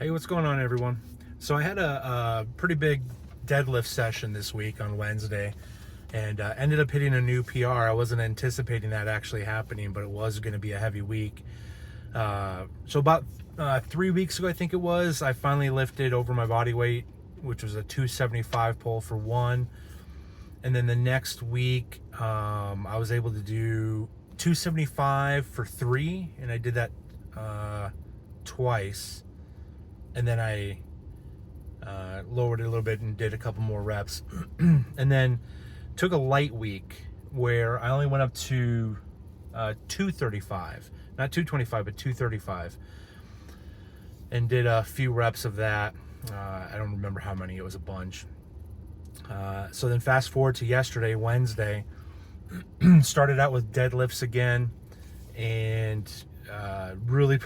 Hey, what's going on, everyone? So I had a pretty big deadlift session this week on Wednesday, and ended up hitting a new PR. I wasn't anticipating that actually happening, but it was going to be a heavy week. So about 3 weeks ago, I think it was, I finally lifted over my body weight, which was a 275 pull for one. And then the next week, I was able to do 275 for three, and I did that twice. And then I lowered it a little bit and did a couple more reps. And then took a light week where I only went up to 235, not 225, but 235, and did a few reps of that. I don't remember how many, it was a bunch. So then fast forward to yesterday, Wednesday, started out with deadlifts again, and really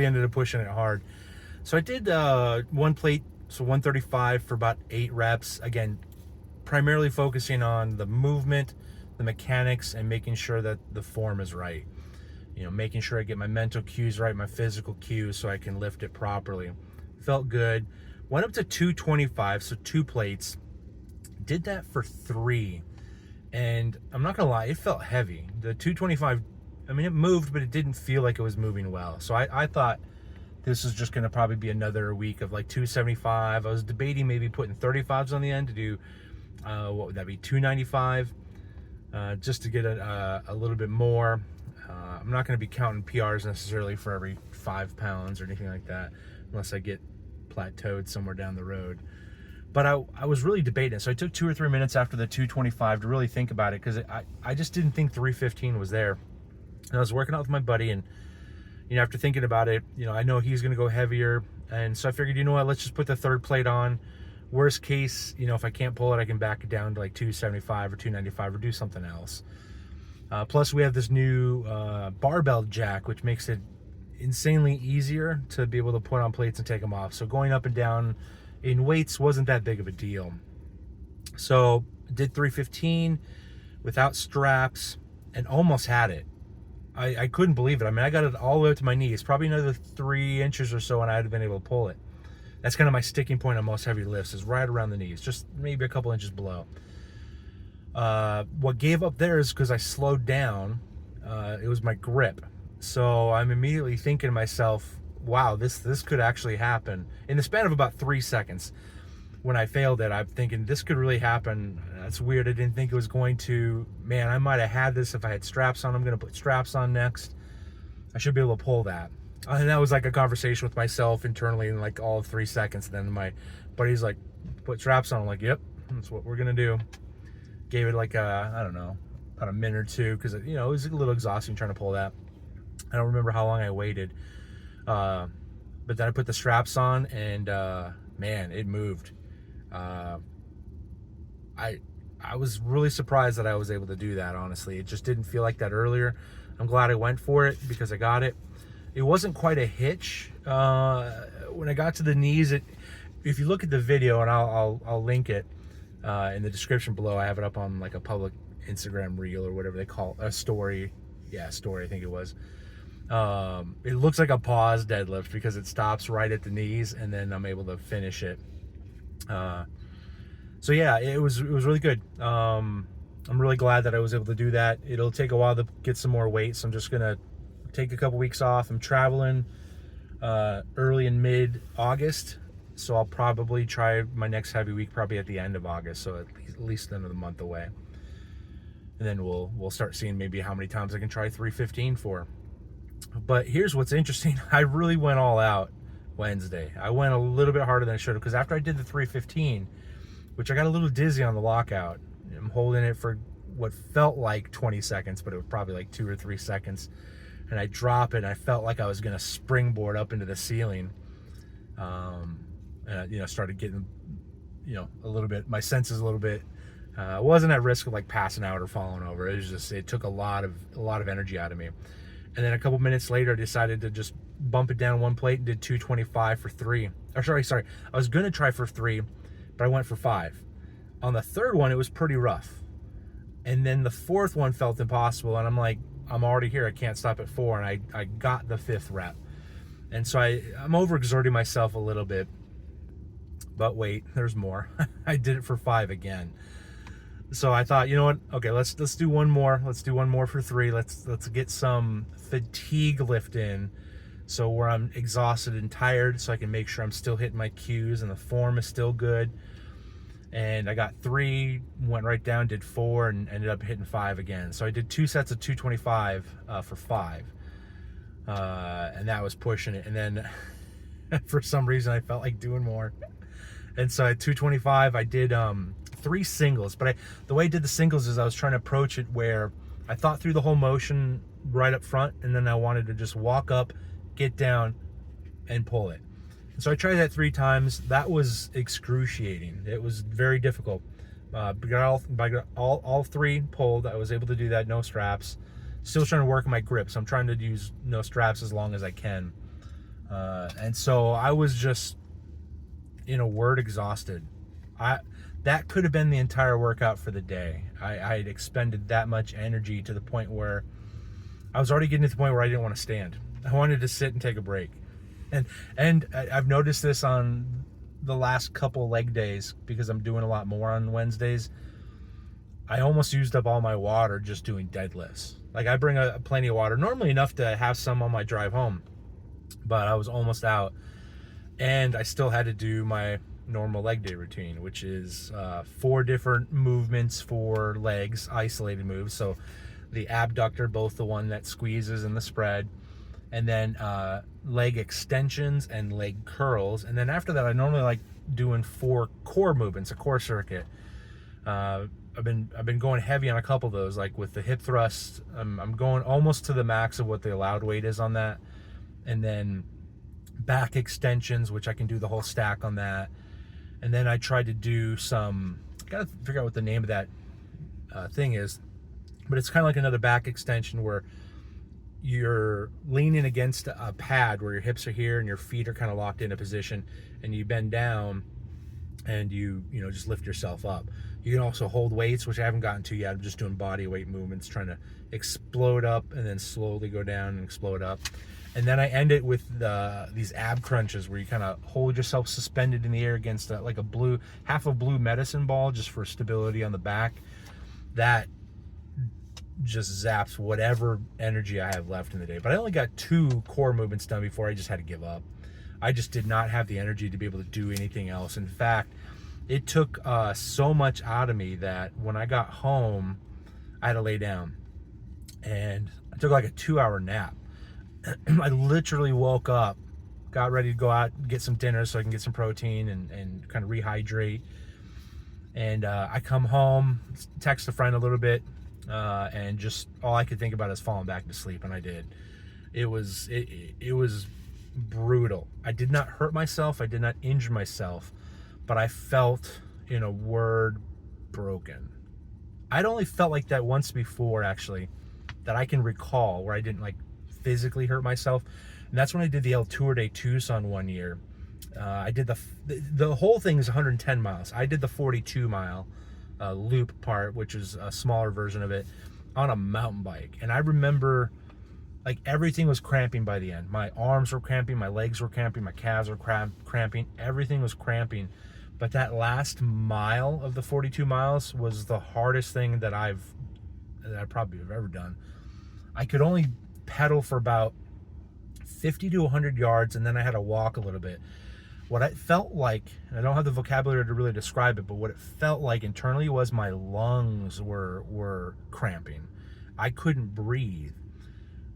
ended up pushing it hard. So I did one plate, so 135 for about 8 reps. Again, primarily focusing on the movement, the mechanics, and making sure that the form is right. You know, making sure I get my mental cues right, my physical cues, so I can lift it properly. Felt good. Went up to 225, so 2 plates. Did that for 3. And I'm not gonna lie, it felt heavy. The 225, I mean, it moved, but it didn't feel like it was moving well. So I thought this is just going to probably be another week of like 275. I was debating maybe putting 35s on the end to do, what would that be, 295, just to get a little bit more. I'm not going to be counting PRs necessarily for every 5 pounds or anything like that, unless I get plateaued somewhere down the road. But I was really debating. So I took 2 or 3 minutes after the 225 to really think about it, because I just didn't think 315 was there. And I was working out with my buddy, and you know, after thinking about it, you know, I know he's going to go heavier. And so I figured, you know what, let's just put the 3rd plate on. Worst case, you know, if I can't pull it, I can back it down to like 275 or 295 or do something else. Plus, we have this new barbell jack, which makes it insanely easier to be able to put on plates and take them off. So going up and down in weights wasn't that big of a deal. So did 315 without straps and almost had it. I couldn't believe it. I mean, I got it all the way up to my knees, probably another 3 inches or so, and I'd have been able to pull it. That's kind of my sticking point on most heavy lifts, is right around the knees, just maybe a couple inches below. What gave up there is because I slowed down. It was my grip. So I'm immediately thinking to myself, wow, this could actually happen. In the span of about 3 seconds, when I failed it, I'm thinking this could really happen. That's weird. I didn't think it was going to. Man, I might have had this if I had straps on. I'm going to put straps on next. I should be able to pull that. And that was like a conversation with myself internally in like all of 3 seconds. And then my buddy's like, put straps on. I'm like, yep, that's what we're going to do. Gave it like I don't know, about a minute or two, because, you know, it was a little exhausting trying to pull that. I don't remember how long I waited. But then I put the straps on, and man, it moved. I was really surprised that I was able to do that, honestly. It just didn't feel like that earlier. I'm glad I went for it because I got it. It wasn't quite a hitch. When I got to the knees, if you look at the video, and I'll link it in the description below. I have it up on like a public Instagram reel or whatever they call it, a story. Yeah, story, I think it was. It looks like a pause deadlift because it stops right at the knees, and then I'm able to finish it. So yeah, it was really good. I'm really glad that I was able to do that. It'll take a while to get some more weight, so I'm just gonna take a couple weeks off. I'm traveling early and mid-August, so I'll probably try my next heavy week probably at the end of August, so at least the end of the month away. And then we'll start seeing maybe how many times I can try 315 for. But here's what's interesting. I really went all out Wednesday. I went a little bit harder than I should have, because after I did the 315, which I got a little dizzy on the lockout. I'm holding it for what felt like 20 seconds, but it was probably like 2 or 3 seconds. And I drop it, and I felt like I was going to springboard up into the ceiling. And I, you know, started getting, you know, a little bit, my senses a little bit. I wasn't at risk of like passing out or falling over. It was just, it took a lot of energy out of me. And then a couple minutes later, I decided to just bump it down 1 plate and did 225 for 3. Or sorry. I was going to try for 3, but I went for 5. On the 3rd one, it was pretty rough. And then the 4th one felt impossible. And I'm like, I'm already here. I can't stop at 4. And I got the 5th rep. And so I'm overexerting myself a little bit. But wait, there's more. I did it for 5 again. So I thought, you know what? Okay, let's do one more. Let's do one more for 3. Let's get some fatigue lift in, so where I'm exhausted and tired, so I can make sure I'm still hitting my cues and the form is still good. And I got 3, went right down, did 4, and ended up hitting 5 again. So I did 2 sets of 225 for 5, and that was pushing it. And then for some reason I felt like doing more, and so at 225 I did 3 singles. But the way I did the singles is I was trying to approach it where I thought through the whole motion right up front, and then I wanted to just walk up, get down, and pull it. And so I tried that 3 times. That was excruciating. It was very difficult. Got all 3 pulled. I was able to do that, no straps. Still trying to work my grip, so I'm trying to use no straps as long as I can. And so I was just, in a word, exhausted. That could have been the entire workout for the day. I had expended that much energy to the point where I was already getting to the point where I didn't want to stand. I wanted to sit and take a break. And I've noticed this on the last couple leg days, because I'm doing a lot more on Wednesdays. I almost used up all my water just doing deadlifts. Like, I bring plenty of water, normally enough to have some on my drive home, but I was almost out, and I still had to do my normal leg day routine, which is 4 different movements for legs, isolated moves. So the abductor, both the one that squeezes and the spread, and then leg extensions and leg curls. And then after that, I normally like doing 4 core movements, a core circuit. I've been going heavy on a couple of those, like with the hip thrust. I'm going almost to the max of what the allowed weight is on that. And then back extensions, which I can do the whole stack on that. And then I tried to do some, I gotta figure out what the name of that thing is, but it's kind of like another back extension where you're leaning against a pad where your hips are here and your feet are kind of locked into position, and you bend down and you just lift yourself up. You can also hold weights, which I haven't gotten to yet. I'm just doing body weight movements, trying to explode up and then slowly go down and explode up. And then I end it with these ab crunches where you kind of hold yourself suspended in the air against like half a blue medicine ball, just for stability on the back. That just zaps whatever energy I have left in the day. But I only got 2 core movements done before I just had to give up. I just did not have the energy to be able to do anything else. In fact, it took so much out of me that when I got home, I had to lay down. And I took like a 2-hour nap. I literally woke up, got ready to go out and get some dinner so I can get some protein and kind of rehydrate. And I come home, text a friend a little bit, and just all I could think about is falling back to sleep, and I did. It was brutal. I did not hurt myself, I did not injure myself, but I felt, in a word, broken. I'd only felt like that once before, actually, that I can recall, where I didn't like physically hurt myself, and that's when I did the El Tour de Tucson one year. I did the whole thing is 110 miles. I did the 42-mile loop part, which is a smaller version of it, on a mountain bike. And I remember, like, everything was cramping by the end. My arms were cramping, my legs were cramping, my calves were cramping, everything was cramping. But that last mile of the 42 miles was the hardest thing that I probably have ever done. I could only pedal for about 50 to 100 yards, and then I had to walk a little bit. What it felt like, and I don't have the vocabulary to really describe it, but what it felt like internally was my lungs were cramping. I couldn't breathe.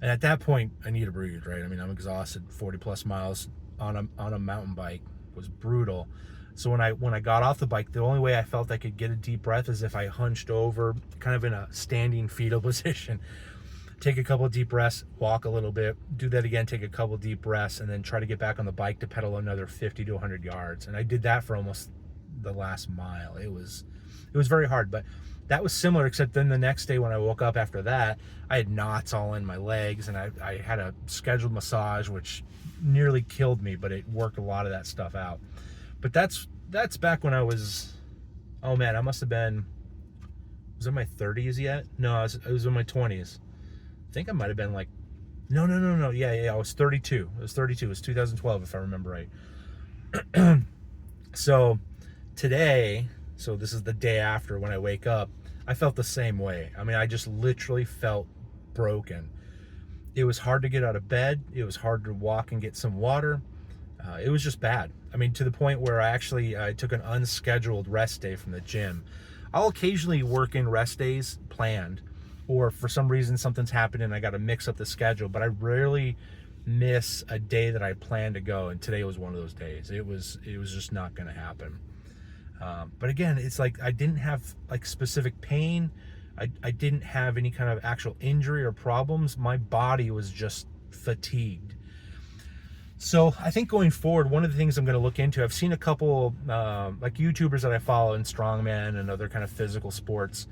And at that point, I need to breathe, right? I mean, I'm exhausted. 40 plus miles on a mountain bike was brutal. So when I got off the bike, the only way I felt I could get a deep breath is if I hunched over, kind of in a standing fetal position. Take a couple of deep breaths, walk a little bit, do that again, take a couple of deep breaths, and then try to get back on the bike to pedal another 50 to 100 yards. And I did that for almost the last mile. It was very hard, but that was similar, except then the next day when I woke up after that, I had knots all in my legs, and I had a scheduled massage, which nearly killed me, but it worked a lot of that stuff out. But that's back when I was, oh man, I must have been, was it my 30s yet? No, it was in my 20s. I think I might have been like No. Yeah. I was 32. It was 32. It was 2012, if I remember right. So today, so this is the day after when I wake up, I felt the same way. I mean, I just literally felt broken. It was hard to get out of bed. It was hard to walk and get some water. It was just bad. I mean, to the point where I took an unscheduled rest day from the gym. I'll occasionally work in rest days planned, or for some reason something's happened and I got to mix up the schedule, but I rarely miss a day that I plan to go, and today was one of those days. It was just not going to happen. But again, it's like I didn't have like specific pain. I didn't have any kind of actual injury or problems. My body was just fatigued. So I think going forward, one of the things I'm going to look into, I've seen a couple like YouTubers that I follow in strongman and other kind of physical sports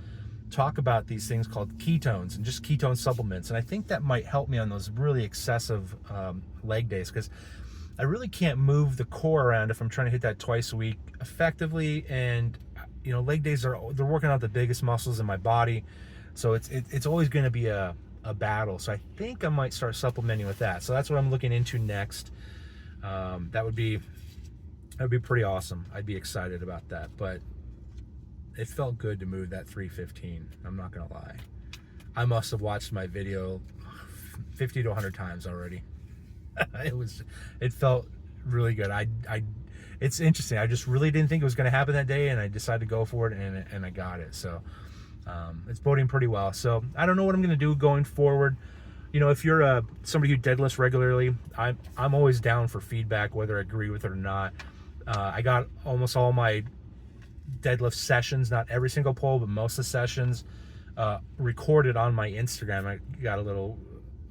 talk about these things called ketones and just ketone supplements. And I think that might help me on those really excessive leg days, because I really can't move the core around if I'm trying to hit that twice a week effectively. And leg days they're working out the biggest muscles in my body, so it's always going to be a battle. So I think I might start supplementing with that. So that's what I'm looking into next. That would be pretty awesome. I'd be excited about that. But it felt good to move that 315. I'm not gonna lie. I must have watched my video 50 to 100 times already. It felt really good. It's interesting. I just really didn't think it was going to happen that day, and I decided to go for it, and I got it. So it's boding pretty well. So I don't know what I'm going to do going forward. If you're somebody who deadlifts regularly, I'm always down for feedback, whether I agree with it or not. I got almost all my deadlift sessions, not every single pull, but most of the sessions, recorded on my Instagram. I got a little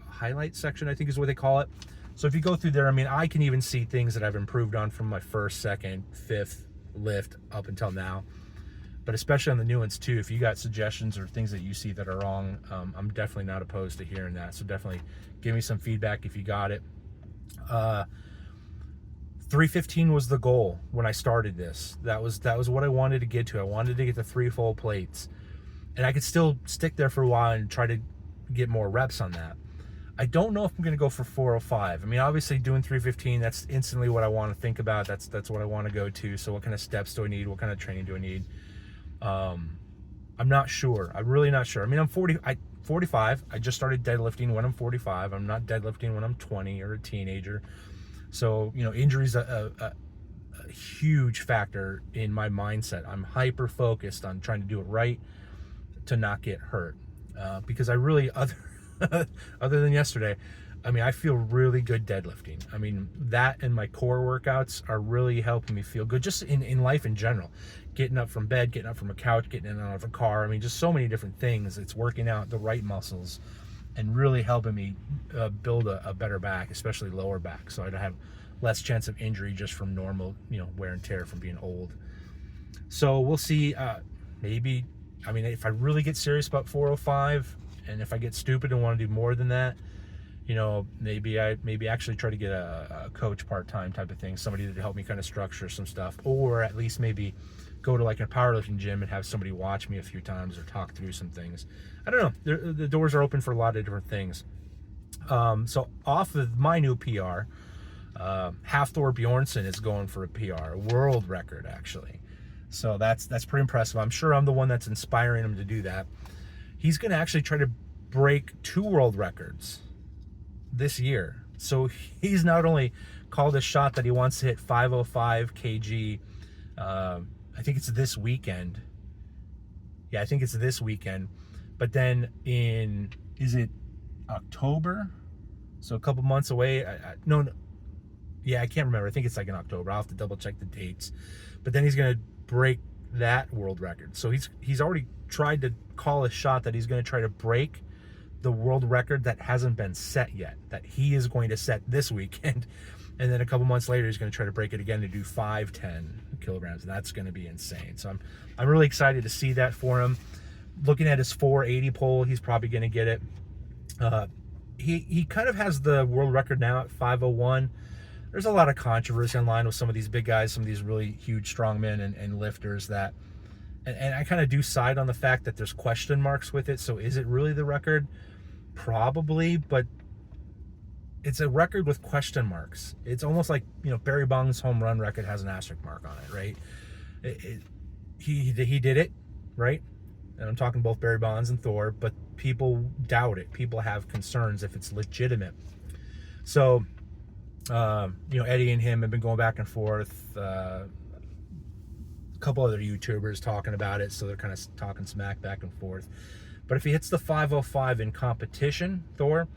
highlight section, I think is what they call it. So if you go through there, I mean, I can even see things that I've improved on from my first, second, fifth lift up until now. But especially on the new ones too, if you got suggestions or things that you see that are wrong, I'm definitely not opposed to hearing that. So definitely give me some feedback if you got it. 315 was the goal when I started this. That was what I wanted to get to. I wanted to get to 3 full plates. And I could still stick there for a while and try to get more reps on that. I don't know if I'm going to go for 405. I mean, obviously doing 315, that's instantly what I want to think about. That's what I want to go to. So what kind of steps do I need? What kind of training do I need? I'm not sure. I'm really not sure. I mean, I'm 45. I just started deadlifting when I'm 45. I'm not deadlifting when I'm 20 or a teenager. So, injury's a huge factor in my mindset. I'm hyper focused on trying to do it right to not get hurt. Because I really, other than yesterday, I mean, I feel really good deadlifting. I mean, that and my core workouts are really helping me feel good just in life in general. Getting up from bed, getting up from a couch, getting in and out of a car. I mean, just so many different things. It's working out the right muscles and really helping me build a better back, especially lower back, so I have less chance of injury just from normal, wear and tear from being old. So we'll see. Maybe, I mean, if I really get serious about 405, and if I get stupid and want to do more than that, maybe actually try to get a coach part-time type of thing, somebody to help me kind of structure some stuff, or at least maybe go to like a powerlifting gym and have somebody watch me a few times or talk through some things. I don't know. The doors are open for a lot of different things. So off of my new PR, Hafthor Bjornsson is going for a PR, a world record actually. So that's pretty impressive. I'm sure I'm the one that's inspiring him to do that. He's going to actually try to break 2 world records this year. So he's not only called a shot that he wants to hit 505 kg. I think it's this weekend. Yeah, I think it's this weekend. But then is it October? So a couple months away. No. Yeah, I can't remember. I think it's like in October. I'll have to double check the dates. But then he's going to break that world record. So he's already tried to call a shot that he's going to try to break the world record that hasn't been set yet, that he is going to set this weekend. And then a couple months later, he's going to try to break it again to do 510 kilograms. And that's going to be insane. So I'm really excited to see that for him. Looking at his 480 pull, he's probably going to get it. He kind of has the world record now at 501. There's a lot of controversy online with some of these big guys, some of these really huge strongmen and lifters that, and I kind of do side on the fact that there's question marks with it. So is it really the record? Probably, but it's a record with question marks. It's almost like, you know, Barry Bonds' home run record has an asterisk mark on it, right? He did it, right? And I'm talking both Barry Bonds and Thor, but people doubt it. People have concerns if it's legitimate. So, you know, Eddie and him have been going back and forth. A couple other YouTubers talking about it, so they're kind of talking smack back and forth. But if he hits the 505 in competition, Thor,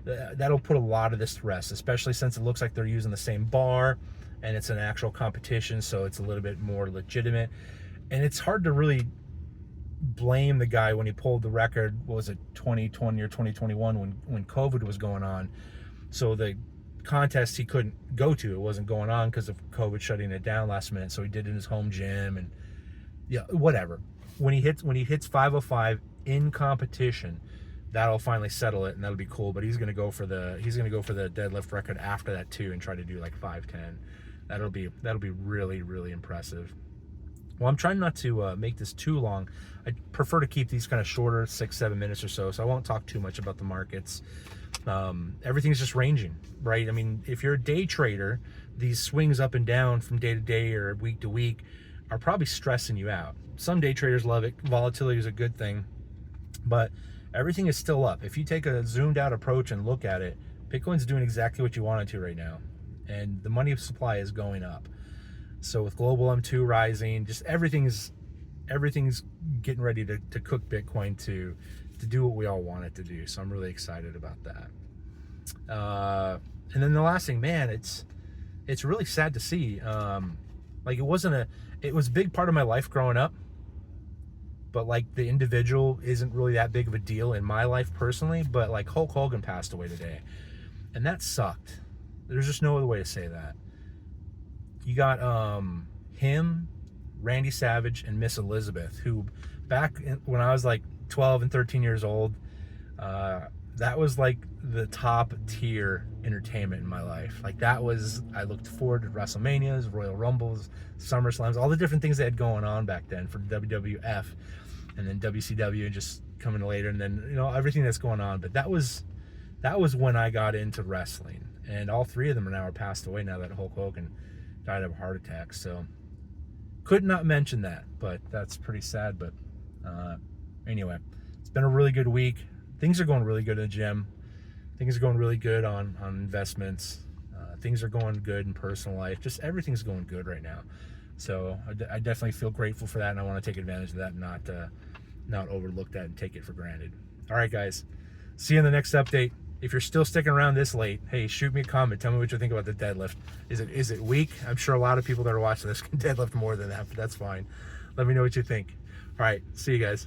that'll put a lot of this to rest, especially since it looks like they're using the same bar and it's an actual competition, so it's a little bit more legitimate. And it's hard to really blame the guy when he pulled the record, what was it, 2020 or 2021 when COVID was going on. So the contest he couldn't go to, it wasn't going on because of COVID shutting it down last minute, so he did it in his home gym, and yeah, whatever. When he hits 505 in competition, that'll finally settle it, and that'll be cool. But he's gonna go for the deadlift record after that too, and try to do like 510. That'll be really, really impressive. Well, I'm trying not to make this too long. I prefer to keep these kind of shorter, 6-7 minutes or so I won't talk too much about the markets. Everything's just ranging, right? I mean, if you're a day trader, these swings up and down from day to day or week to week are probably stressing you out. Some day traders love it. Volatility is a good thing, but everything is still up. If you take a zoomed out approach and look at it, Bitcoin's doing exactly what you want it to right now, and the money supply is going up. So with global M2 rising, just everything's getting ready to cook Bitcoin to do what we all want it to do. So I'm really excited about that. And then the last thing, man, it's really sad to see. Like it was a big part of my life growing up, but like the individual isn't really that big of a deal in my life personally. But like Hulk Hogan passed away today, and that sucked. There's just no other way to say that. You got him, Randy Savage, and Miss Elizabeth, who when I was like 12 and 13 years old, that was like the top tier entertainment in my life. Like I looked forward to WrestleManias, Royal Rumbles, SummerSlams, all the different things they had going on back then for WWF, and then WCW just coming later, and then, you know, everything that's going on. But that was when I got into wrestling, and all three of them are passed away now that Hulk Hogan died of a heart attack. So could not mention that, but that's pretty sad. But anyway, it's been a really good week. Things are going really good in the gym. Things are going really good on investments. Things are going good in personal life. Just everything's going good right now. So I definitely feel grateful for that, and I want to take advantage of that and not overlook that and take it for granted. All right, guys. See you in the next update. If you're still sticking around this late, hey, shoot me a comment. Tell me what you think about the deadlift. Is it weak? I'm sure a lot of people that are watching this can deadlift more than that, but that's fine. Let me know what you think. All right, see you guys.